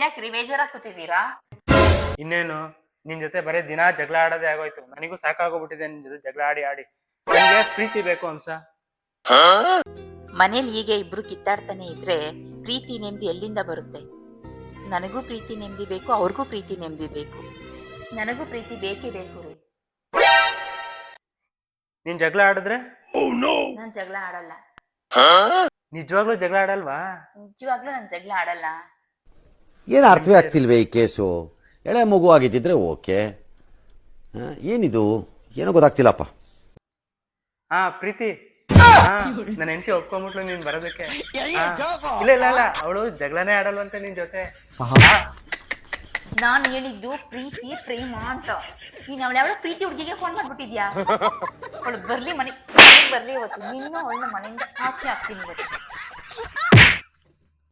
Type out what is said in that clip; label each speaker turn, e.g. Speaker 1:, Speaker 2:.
Speaker 1: ಯಾಕ್ರಿ ಬೇಜಾರಾಗ್ತಿದ್ದೀರಾ?
Speaker 2: ಇನ್ನೇನು ನಿನ್ ಜೊತೆ ಬರೀ ದಿನಾ ಜಗಳ ಆಡೋದೇ ಆಗೋಯ್ತು. ನನಗೂ ಸಾಕಾಗೋಗ್ಬಿಟ್ಟಿದೆ ನಿನ್ ಜೊತೆ ಜಗಳ ಆಡಿ ಆಡಿ. ನನಗೆ ಪ್ರೀತಿ ಬೇಕು ಹಂಸ.
Speaker 1: ಮನೇಲಿ ಹೀಗೆ ಇಬ್ರು ಕಿತ್ತಾಡ್ತಾನೆ ಇದ್ರೆ ಪ್ರೀತಿ ನೆಮ್ಮದಿ ಎಲ್ಲಿಂದ ಬರುತ್ತೆ? ನನಗೂ ಪ್ರೀತಿ ನೆಮ್ಮದಿ ಬೇಕು, ಅವ್ರಿಗೂ ಪ್ರೀತಿ ನೆಮ್ಮದಿ ಬೇಕು. ನನಗೂ ಪ್ರೀತಿ ಬೇಕೇ ಬೇಕು ರೀ.
Speaker 2: ನೀನ್ ಜಗಳ ಆಡಿದ್ರೆ
Speaker 1: ನಾನ್ ಜಗಳ ಆಡಲ್ಲ.
Speaker 2: ನಿಜವಾಗ್ಲೂ ಜಗಳ ಆಡಲ್ವಾ?
Speaker 1: ನಿಜವಾಗ್ಲೂ ನಾನ್ ಜಗಳ ಆಡಲ್ಲ.
Speaker 3: ಏನು ಅರ್ಥವೇ ಆಗ್ತಿಲ್ವೇ ಈ ಕೇಸು? ಎಳೆ ಮಗು ಆಗಿದ್ದಿದ್ರೆ ಓಕೆ, ಏನಿದು ಏನೋ ಗೊತ್ತಾಗ್ತಿಲ್ಲಪ್ಪ.
Speaker 2: ಹಾ ಪ್ರೀತಿ, ನನ್ನ ಹೆಂಡತಿ ಒಪ್ಕೊಂಡ್ಬಿಟ್ಲು ನೀನ್ ಬರೋದಕ್ಕೆ. ಇಲ್ಲ ಇಲ್ಲ ಇಲ್ಲ, ಅವಳು ಜಗಳನೇ ಆಡಲ್ವಂತೆ ನಿನ್ ಜೊತೆ.
Speaker 1: ನಾನ್ ಹೇಳಿದ್ದು ಪ್ರೀತಿ ಪ್ರೇಮ ಅಂತ. ನೀನ್ ಅವಳ ಯಾವ ಪ್ರೀತಿ ಹುಡುಗಿಗೆ ಫೋನ್ ಮಾಡ್ಬಿಟ್ಟಿದ್ಯಾ? ಅವಳು ಬರ್ಲಿ ಮನೆಗೆ ಬರ್ಲಿ ಇವತ್ತು. ನಿನ್ನೂ ಅವಳನ್ನ ಮನೆಯಿಂದ ಆಚೆ ಹಾಕ್ತೀನಿ ಇವತ್ತು.